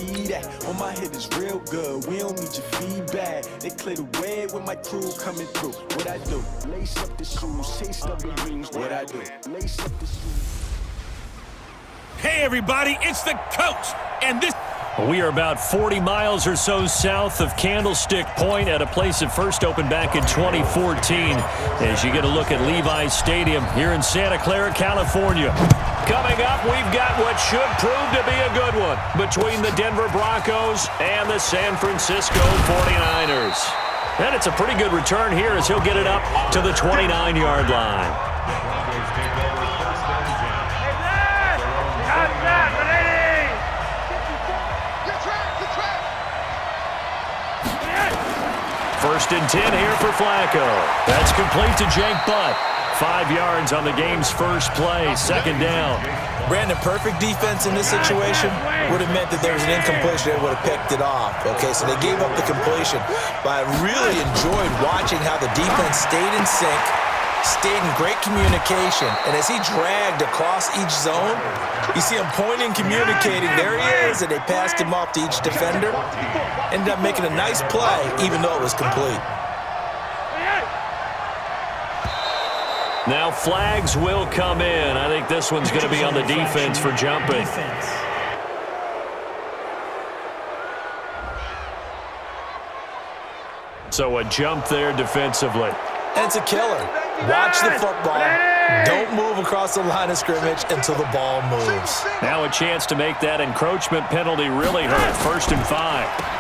see that? On my head is real good, we don't need your feedback. They clear the way when my crew coming through. What I do? Lace up the shoes, chase up the rings. What I do? Lace up the shoes. Hey everybody, it's the coach, and this... We are about 40 miles or so south of Candlestick Point at a place that first opened back in 2014 as you get a look at Levi's Stadium here in Santa Clara, California. Coming up, we've got what should prove to be a good one between the Denver Broncos and the San Francisco 49ers. And it's a pretty good return here as he'll get it up to the 29-yard line. First and 10 here for Flacco. That's complete to Jake Butt. 5 yards on the game's first play, second down. Brandon, perfect defense in this situation would have meant that there was an incompletion. They would have picked it off. Okay, so they gave up the completion. But I really enjoyed watching how the defense stayed in sync, stayed in great communication. And as he dragged across each zone, you see him pointing, communicating. There he is, and they passed him off to each defender. Ended up making a nice play, even though it was complete. Now flags will come in. I think this one's going to be on the defense for jumping. So a jump there defensively. And it's a killer. Watch the football. Don't move across the line of scrimmage until the ball moves. Now a chance to make that encroachment penalty really hurt. First and 5.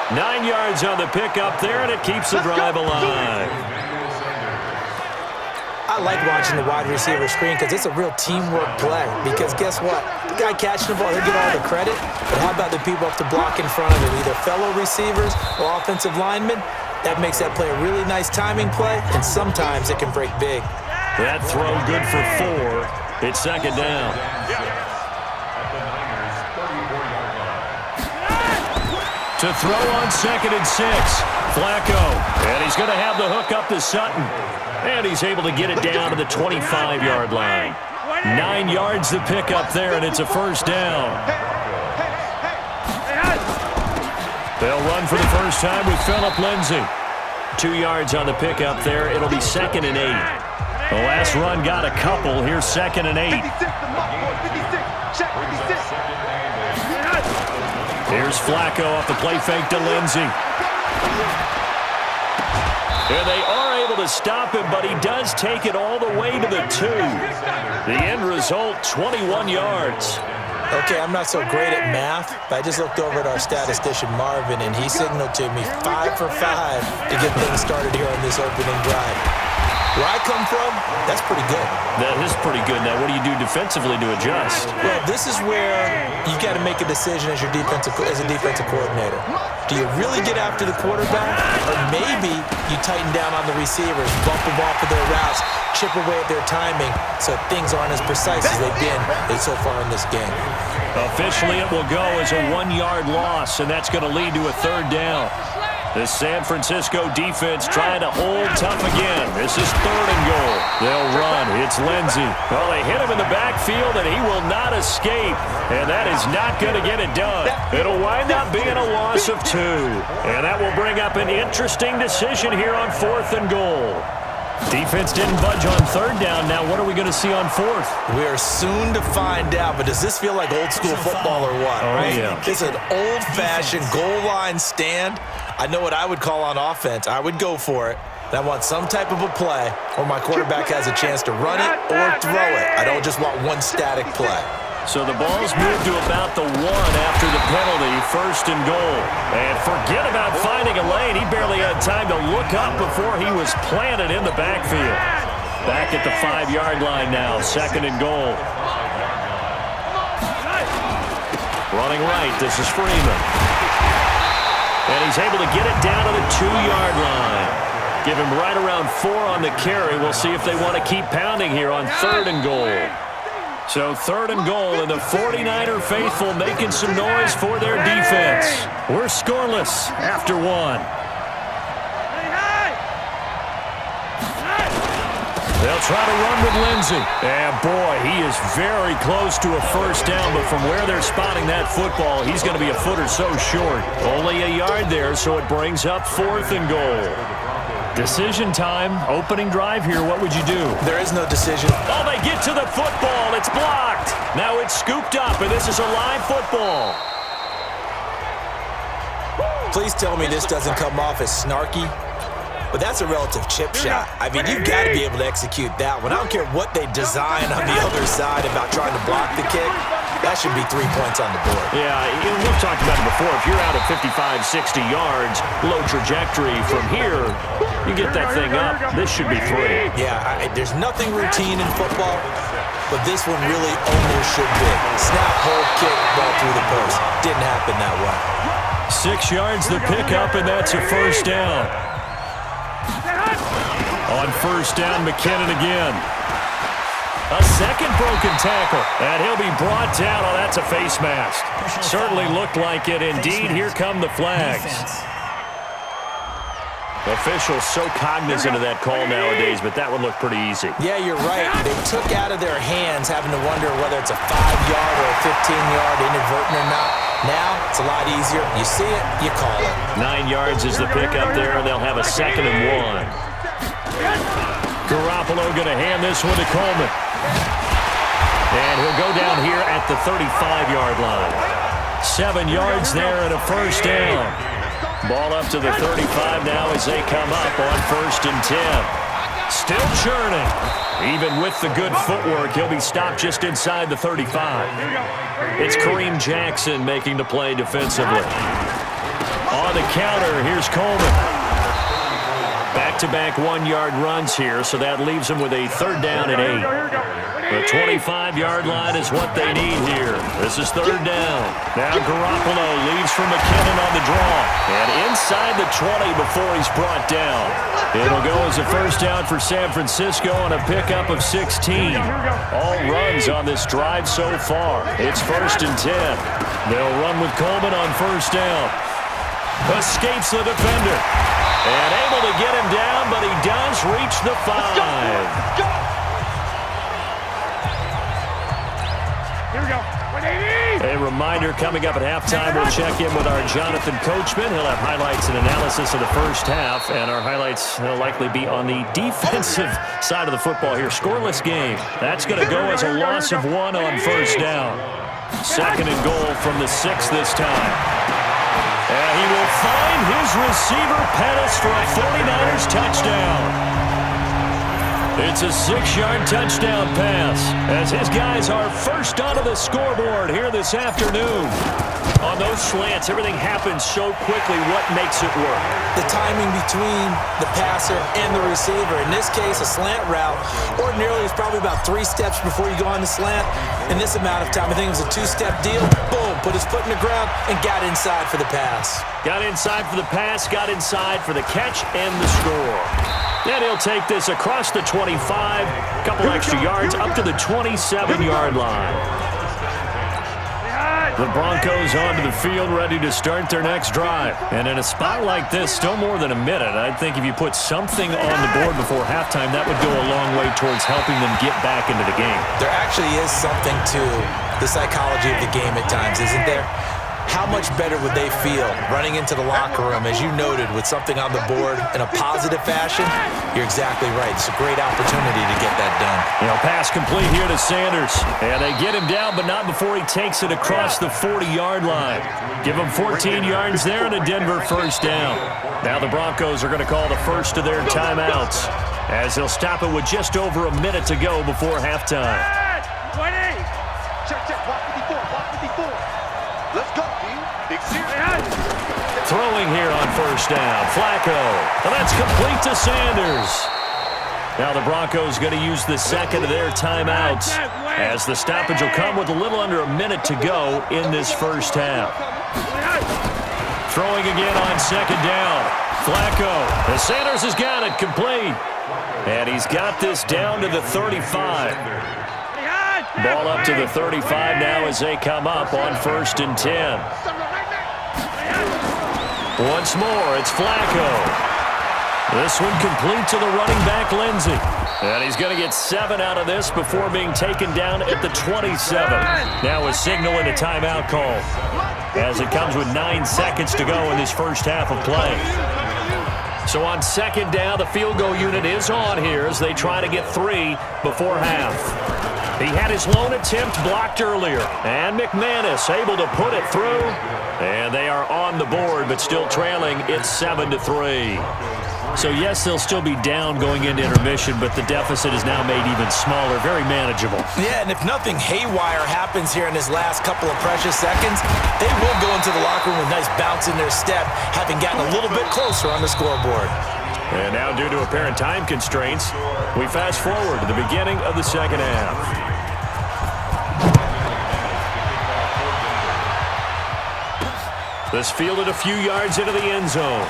9 yards on the pickup there, and it keeps the drive alive. I like watching the wide receiver screen because it's a real teamwork play. Because guess what? The guy catching the ball, he'll get all the credit. But how about the people up to block in front of him, either fellow receivers or offensive linemen? That makes that play a really nice timing play, and sometimes it can break big. That throw good for 4. It's second down. To throw on second and 6. Flacco. And he's going to have the hook up to Sutton. And he's able to get it down to the 25-yard line. 9 yards to pick up there, and it's a first down. They'll run for the first time with Phillip Lindsay. 2 yards on the pickup there. It'll be second and 8. The last run got a couple. Here's second and 8. Here's Flacco off the play fake to Lindsay. And they are able to stop him, but he does take it all the way to the 2. The end result, 21 yards. Okay, I'm not so great at math, but I just looked over at our statistician, Marvin, and he signaled to me 5 for 5 to get things started here on this opening drive. Where I come from, that's pretty good. That is pretty good. Now, what do you do defensively to adjust? Well, this is where you got to make a decision as a defensive coordinator. Do you really get after the quarterback, or maybe you tighten down on the receivers, bump them off of their routes, chip away at their timing so things aren't as precise as they've been so far in this game? Officially, it will go as a 1-yard loss, and that's going to lead to a third down. The San Francisco defense trying to hold tough again. This is third and goal. They'll run. It's Lindsay. Well, they hit him in the backfield, and he will not escape. And that is not going to get it done. It'll wind up being a loss of 2. And that will bring up an interesting decision here on fourth and goal. Defense didn't budge on third down. Now what are we going to see on fourth? We are soon to find out, but does this feel like old school football or what? Oh, right? Yeah. It's an old-fashioned goal line stand. I know what I would call on offense. I would go for it. And I want some type of a play where my quarterback has a chance to run it or throw it. I don't just want one static play. So the ball's moved to about the 1 after the penalty, first and goal. And forget about finding a lane. He barely had time to look up before he was planted in the backfield. Back at the 5-yard line now, second and goal. Running right, this is Freeman. And he's able to get it down to the 2-yard line. Give him right around 4 on the carry. We'll see if they want to keep pounding here on third and goal. So third and goal, and the 49er faithful making some noise for their defense. We're scoreless after 1. They'll try to run with Lindsey. And, boy, he is very close to a first down, but from where they're spotting that football, he's going to be a foot or so short. Only a yard there, so it brings up 4th and goal. Decision time. Opening drive here. What would you do? There is no decision. Oh, they get to the football. It's blocked. Now it's scooped up, and this is a live football. Please tell me this doesn't come off as snarky. But that's a relative chip shot. I mean, you've got to be able to execute that one. I don't care what they design on the other side about trying to block the kick. That should be 3 points on the board. Yeah, we've talked about it before. If you're out at 55, 60 yards, low trajectory from here, you get that thing up. This should be 3. Yeah, there's nothing routine in football, but this one really almost should be. Snap, hold, kick, ball through the post. Didn't happen that way. 6 yards the pickup, and that's a first down. On first down, McKinnon again. A second broken tackle, and he'll be brought down. Oh, that's a face mask. Certainly looked like it. Indeed, here come the flags. Officials so cognizant of that call nowadays, but that one looked pretty easy. Yeah, you're right. They took out of their hands having to wonder whether it's a 5-yard or a 15-yard inadvertent or not. Now, it's a lot easier. You see it, you call it. 9 yards is the pickup there, and they'll have a 2nd and 1. Garoppolo going to hand this one to Coleman. And he'll go down here at the 35-yard line. 7 yards there and a first down. Ball up to the 35 now as they come up on 1st and 10. Still churning. Even with the good footwork, he'll be stopped just inside the 35. It's Kareem Jackson making the play defensively. On the counter, here's Coleman. Back-to-back 1-yard runs here, so that leaves them with a 3rd down and 8. The 25-yard line is what they need here. This is 3rd down. Now Garoppolo leads from McKinnon on the draw. And inside the 20 before he's brought down. It'll go as a first down for San Francisco on a pickup of 16. All runs on this drive so far. It's 1st and 10. They'll run with Coleman on first down. Escapes the defender. And able to get him down, but he does reach the 5. Here we go. 180. A reminder, coming up at halftime, we'll check in with our Jonathan Coachman. He'll have highlights and analysis of the first half, and our highlights will likely be on the defensive side of the football here. Scoreless game. That's going to go as a loss of 1 on first down. 2nd and goal from the 6 this time. And he will find his receiver, Pettis, for a 49ers touchdown. It's a 6-yard touchdown pass as his guys are first onto the scoreboard here this afternoon. On those slants, everything happens so quickly. What makes it work? The timing between the passer and the receiver. In this case, a slant route ordinarily is probably about 3 steps before you go on the slant. In this amount of time, I think it was a 2-step deal. Boom, put his foot in the ground and got inside for the pass. Got inside for the pass, got inside for the catch and the score. And he'll take this across the 25, a couple extra yards, up to the 27-yard line. The Broncos onto the field, ready to start their next drive. And in a spot like this, still more than a minute, I think if you put something on the board before halftime, that would go a long way towards helping them get back into the game. There actually is something to the psychology of the game at times, isn't there? How much better would they feel running into the locker room, as you noted, with something on the board in a positive fashion? You're exactly right. It's a great opportunity to get that done. You know, pass complete here to Sanders. And they get him down, but not before he takes it across the 40-yard line. Give him 14 yards there and a Denver first down. Now the Broncos are going to call the first of their timeouts, as they'll stop it with just over a minute to go before halftime. 20. Check, block 54, block 54. Let's go, team. Big series. Throwing here on first down. Flacco. And that's complete to Sanders. Now the Broncos going to use the second of their timeouts, as the stoppage will come with a little under a minute to go in this first half. Throwing again on second down. Flacco. And Sanders has got it complete. And he's got this down to the 35. Ball up to the 35 now as they come up on 1st and 10. Once more, it's Flacco. This one complete to the running back, Lindsey. And he's going to get 7 out of this before being taken down at the 27. Now a signal and a timeout call, as it comes with 9 seconds to go in this first half of play. So on second down, the field goal unit is on here as they try to get 3 before half. He had his lone attempt blocked earlier, and McManus able to put it through. And they are on the board, but still trailing. It's 7-3. So, yes, they'll still be down going into intermission, but the deficit is now made even smaller, very manageable. Yeah, and if nothing haywire happens here in his last couple of precious seconds, they will go into the locker room with a nice bounce in their step, having gotten a little bit closer on the scoreboard. And now, due to apparent time constraints, we fast forward to the beginning of the second half. This fielded a few yards into the end zone.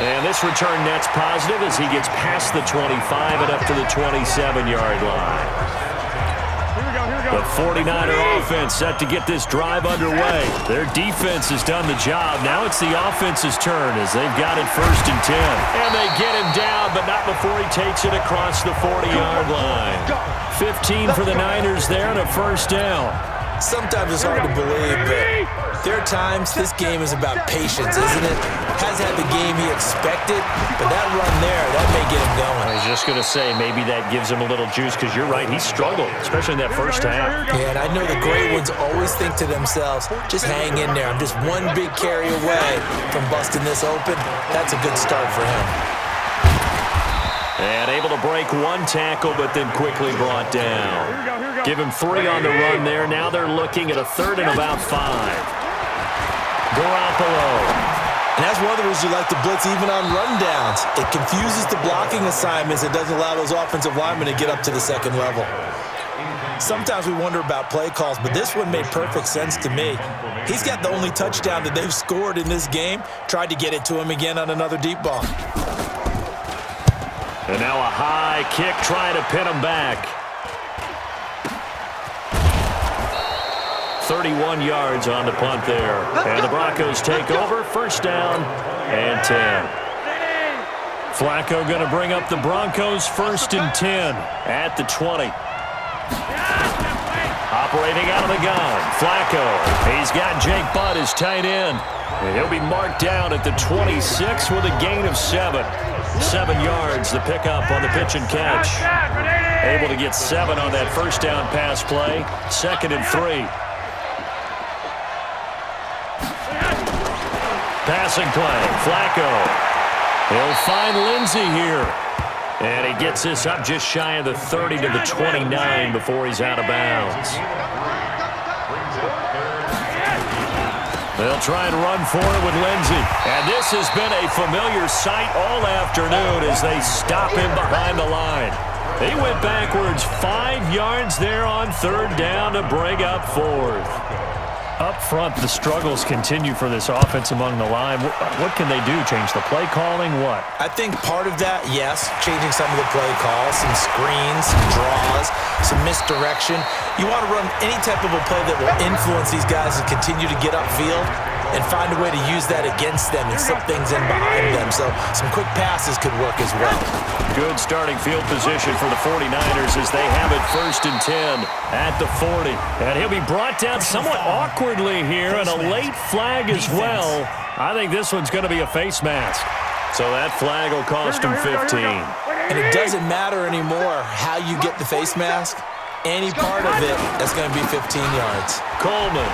And this return net's positive as he gets past the 25 and up to the 27-yard line. The 49er offense set to get this drive underway. Their defense has done the job. Now it's the offense's turn as they've got it 1st and 10. And they get him down, but not before he takes it across the 40-yard line. 15 for the Niners there and a 1st down. Sometimes it's hard to believe, but there are times this game is about patience, isn't it? Hasn't had the game he expected, but that run there, that may get him going. I was just going to say, maybe that gives him a little juice, because you're right, he struggled, especially in that first half. Yeah, and I know the great ones always think to themselves, just hang in there. I'm just one big carry away from busting this open. That's a good start for him. And able to break 1 tackle, but then quickly brought down. Give him 3 on the run there. Now they're looking at a 3rd and about 5. Garoppolo. And that's one of the reasons you like to blitz even on rundowns. It confuses the blocking assignments. It doesn't allow those offensive linemen to get up to the second level. Sometimes we wonder about play calls, but this one made perfect sense to me. He's got the only touchdown that they've scored in this game. Tried to get it to him again on another deep ball. And now a high kick trying to pin him back. 31 yards on the punt there. And the Broncos take over. 1st down and 10. Flacco going to bring up the Broncos 1st and 10 at the 20. Operating out of the gun. Flacco. He's got Jake Butt as tight end. And he'll be marked down at the 26 with a gain of 7. 7 yards, the pickup on the pitch and catch. Able to get 7 on that 1st down pass play. 2nd and 3. Passing play, Flacco. He'll find Lindsey here. And he gets this up just shy of the 30 to the 29 before he's out of bounds. They'll try and run for it with Lindsey. And this has been a familiar sight all afternoon as they stop him behind the line. He went backwards 5 yards there on 3rd down to bring up 4th. Up front, the struggles continue for this offense among the line. What can they do? Change the play calling? What? I think part of that, yes, changing some of the play calls, some screens, some draws, some misdirection. You want to run any type of a play that will influence these guys and continue to get upfield and find a way to use that against them and slip things in behind them. So some quick passes could work as well. Good starting field position for the 49ers as they have it 1st and 10 at the 40. And he'll be brought down somewhat awkwardly here, and a late flag as well. I think this one's going to be a face mask. So that flag will cost him 15. And it doesn't matter anymore how you get the face mask. Any part of it, that's going to be 15 yards. Coleman.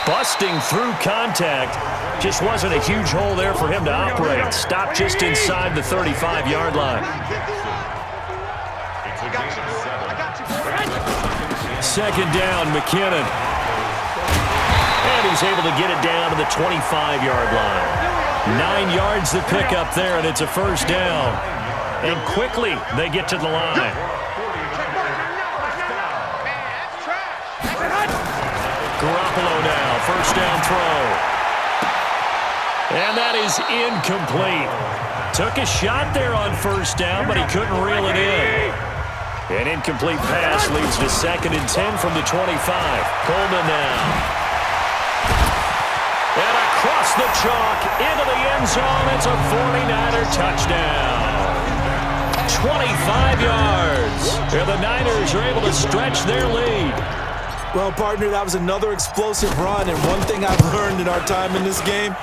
Busting through contact. Just wasn't a huge hole there for him to operate. Stopped just inside the 35-yard line. 2nd down, McKinnon. And he's able to get it down to the 25-yard line. 9 yards to pick up there, and it's a 1st down. And quickly they get to the line. Garoppolo now, 1st down throw. And that is incomplete. Took a shot there on 1st down, but he couldn't reel it in. An incomplete pass leads to 2nd and 10 from the 25. Coleman now. And a across the chalk, into the end zone. It's a 49er touchdown. 25 yards. And the Niners are able to stretch their lead. Well, partner, that was another explosive run, and one thing I've learned in our time in this game,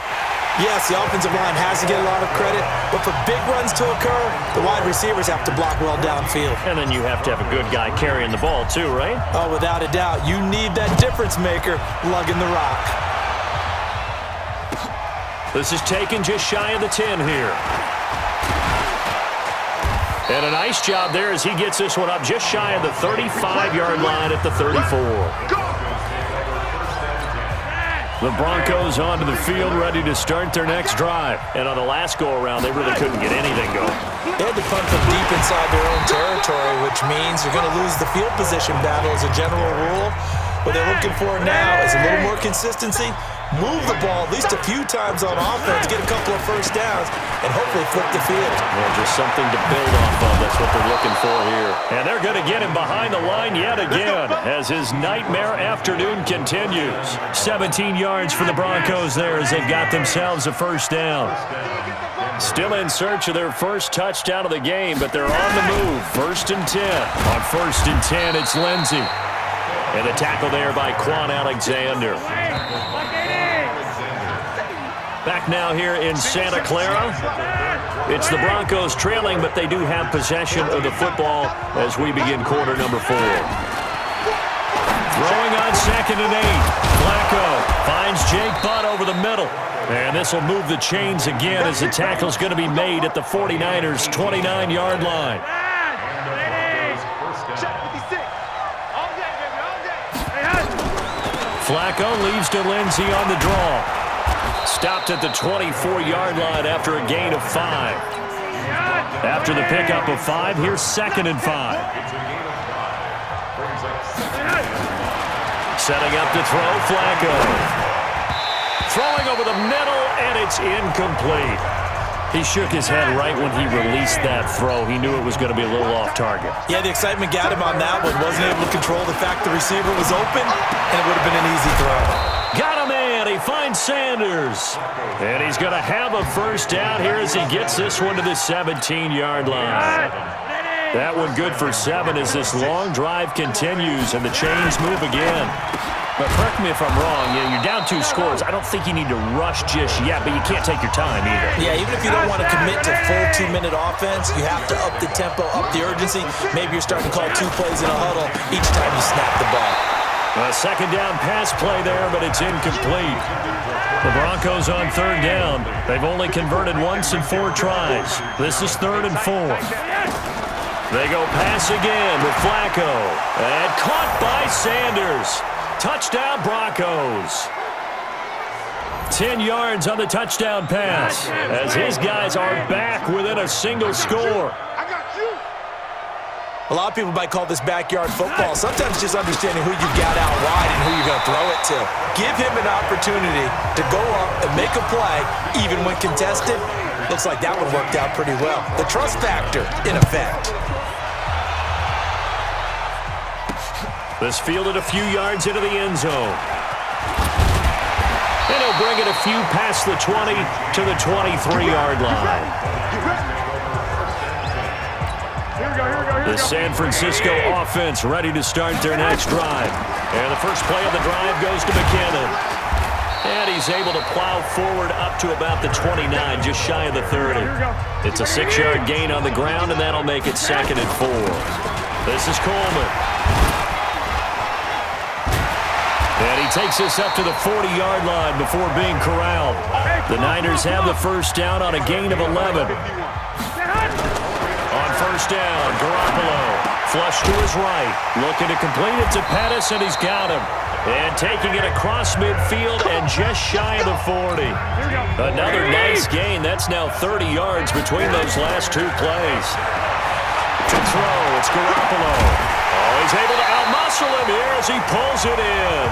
yes, the offensive line has to get a lot of credit, but for big runs to occur, the wide receivers have to block well downfield. And then you have to have a good guy carrying the ball too, right? Oh, without a doubt. You need that difference maker lugging the rock. This is taken just shy of the 10 here. And a nice job there as he gets this one up just shy of the 35-yard line at the 34. The Broncos onto the field, ready to start their next drive. And on the last go-around, they really couldn't get anything going. They had to punt from deep inside their own territory, which means you're going to lose the field position battle as a general rule. What they're looking for now is a little more consistency, move the ball at least a few times on offense, get a couple of first downs, and hopefully flip the field. Yeah, just something to build off of. That's what they're looking for here. And they're going to get him behind the line yet again as his nightmare afternoon continues. 17 yards for the Broncos there as they've got themselves a first down. Still in search of their first touchdown of the game, but they're on the move. 1st and 10. On 1st and 10, it's Lindsey. And the tackle there by Quan Alexander. Back now here in Santa Clara. It's the Broncos trailing, but they do have possession of the football as we begin quarter number 4. Throwing on 2nd and 8. Flacco finds Jake Butt over the middle. And this will move the chains again as the tackle's going to be made at the 49ers' 29-yard line. Flacco leaves to Lindsey on the draw. Stopped at the 24-yard line after a gain of 5. After the pickup of 5, here's 2nd and 5. Setting up to throw, Flacco. Throwing over the middle, and it's incomplete. He shook his head right when he released that throw. He knew it was going to be a little off target. Yeah, the excitement got him on that one. Wasn't able to control the fact the receiver was open, and it would have been an easy throw. Got him in. He finds Sanders. And he's going to have a first down here as he gets this one to the 17-yard line. That one good for 7 as this long drive continues and the chains move again. But correct me if I'm wrong, you're down 2 scores. I don't think you need to rush just yet, but you can't take your time either. Yeah, even if you don't want to commit to full 2-minute offense, you have to up the tempo, up the urgency. Maybe you're starting to call 2 plays in a huddle each time you snap the ball. A 2nd down pass play there, but it's incomplete. The Broncos on 3rd down. They've only converted once in 4 tries. This is 3rd and 4. They go pass again with Flacco. And caught by Sanders. Touchdown, Broncos. 10 yards on the touchdown pass as his guys are back within a single score. A lot of people might call this backyard football. Sometimes just understanding who you've got out wide and who you're going to throw it to. Give him an opportunity to go up and make a play, even when contested. Looks like that one worked out pretty well. The trust factor, in effect. This fielded a few yards into the end zone. And he'll bring it a few past the 20 to the 23-yard line. The San Francisco offense ready to start their next drive. And the first play of the drive goes to McKinnon. And he's able to plow forward up to about the 29, just shy of the 30. It's a 6-yard gain on the ground, and that'll make it 2nd and 4. This is Coleman. And he takes this up to the 40-yard line before being corralled. The Niners have the first down on a gain of 11. On 1st down, Garoppolo. Flush to his right. Looking to complete it to Pettis, and he's got him. And taking it across midfield and just shy of the 40. Another nice gain. That's now 30 yards between those last 2 plays. To throw, it's Garoppolo. Oh, he's able to outmuscle wrestle him here as he pulls it in.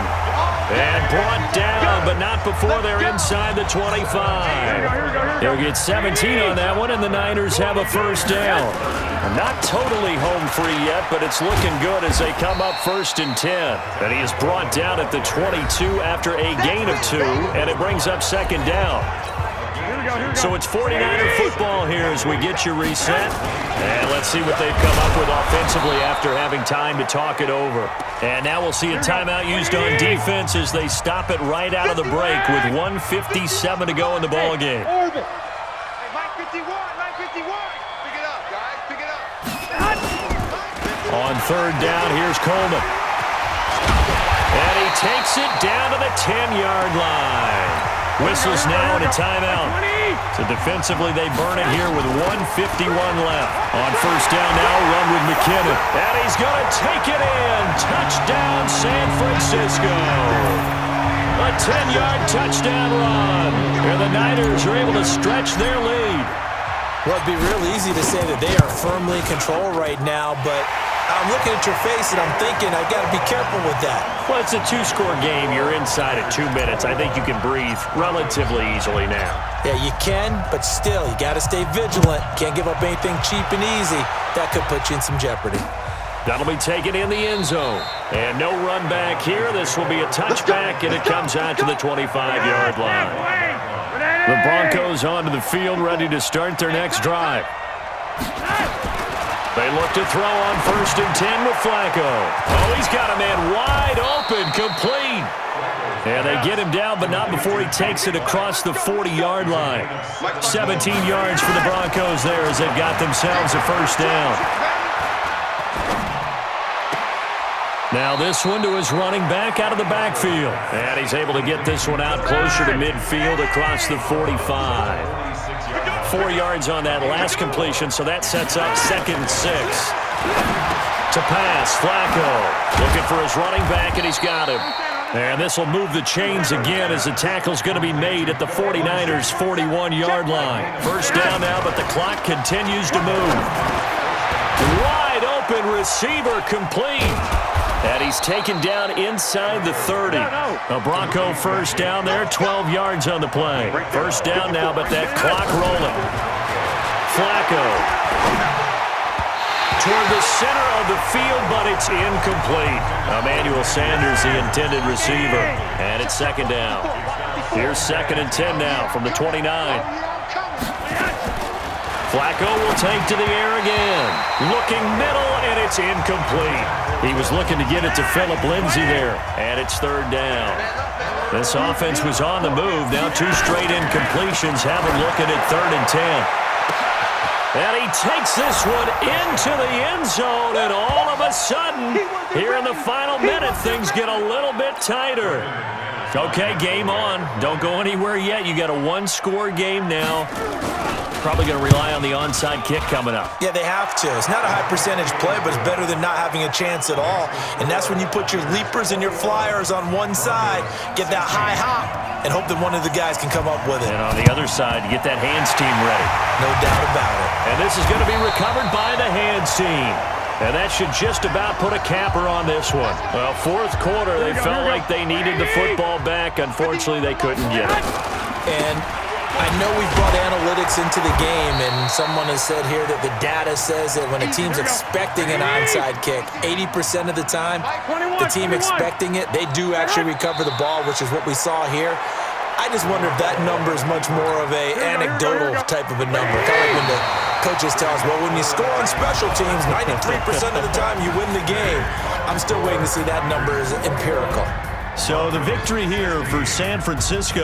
And brought down, but not before they're inside the 25. They'll get 17 on that one, and the Niners have a first down. Not totally home free yet, but it's looking good as they come up 1st and 10. And he is brought down at the 22 after a gain of 2, and it brings up 2nd down. So it's 49er football here as we get you reset. And let's see what they've come up with offensively after having time to talk it over. And now we'll see a timeout used on defense as they stop it right out of the break with 1:57 to go in the ballgame. Hey, Mike 51, Mike 51. Pick it up, guys, pick it up. On 3rd down, here's Coleman. And he takes it down to the 10-yard line. Whistles now and a timeout. So defensively, they burn it here with 1:51 left. On 1st down now, run with McKinnon. And he's going to take it in. Touchdown, San Francisco. A 10-yard touchdown run. And the Niners are able to stretch their lead. Well, it'd be real easy to say that they are firmly in control right now, but I'm looking at your face and I'm thinking I got to be careful with that. Well, it's a 2-score game. You're inside at 2 minutes. I think you can breathe relatively easily now. Yeah, you can, but still, you got to stay vigilant. Can't give up anything cheap and easy. That could put you in some jeopardy. That'll be taken in the end zone. And no run back here. This will be a touchback, and it comes out to the 25-yard line. The Broncos onto the field, ready to start their next drive. They look to throw on 1st and 10 with Flacco. Oh, he's got a man wide open, complete. And they get him down, but not before he takes it across the 40-yard line. 17 yards for the Broncos there as they've got themselves a first down. Now this one to his running back out of the backfield. And he's able to get this one out closer to midfield across the 45. 4 yards on that last completion, so that sets up 2nd and 6. To pass, Flacco looking for his running back, and he's got him. And this will move the chains again as the tackle's going to be made at the 49ers' 41-yard line. First down now, but the clock continues to move. Wide open receiver complete. And he's taken down inside the 30. A Bronco first down there, 12 yards on the play. First down now, but that clock rolling. Flacco toward the center of the field, but it's incomplete. Emmanuel Sanders, the intended receiver. And it's 2nd down. Here's 2nd and 10 now from the 29. Flacco will take to the air again. Looking middle, and it's incomplete. He was looking to get it to Phillip Lindsay there, and it's 3rd down. This offense was on the move. Now 2 straight incompletions have him looking at 3rd and 10. And he takes this one into the end zone, and all of a sudden, here in the final minute, things get a little bit tighter. Okay, game on. Don't go anywhere yet. You got a 1-score game now. Probably going to rely on the onside kick coming up. Yeah, they have to. It's not a high percentage play, but it's better than not having a chance at all. And that's when you put your leapers and your flyers on one side, get that high hop, and hope that one of the guys can come up with it. And on the other side, get that hands team ready. No doubt about it. And this is going to be recovered by the hands team. And that should just about put a capper on this one. Well, 4th quarter, they felt like they needed the football back. Unfortunately, they couldn't get it. And I know we've brought analytics into the game, and someone has said here that the data says that when a team's expecting an onside kick, 80% of the time, the team expecting it, they do actually recover the ball, which is what we saw here. I just wonder if that number is much more of a anecdotal type of a number. Kind of like when the coaches tell us, well, when you score on special teams, 93% of the time you win the game. I'm still waiting to see that number is empirical. So the victory here for San Francisco.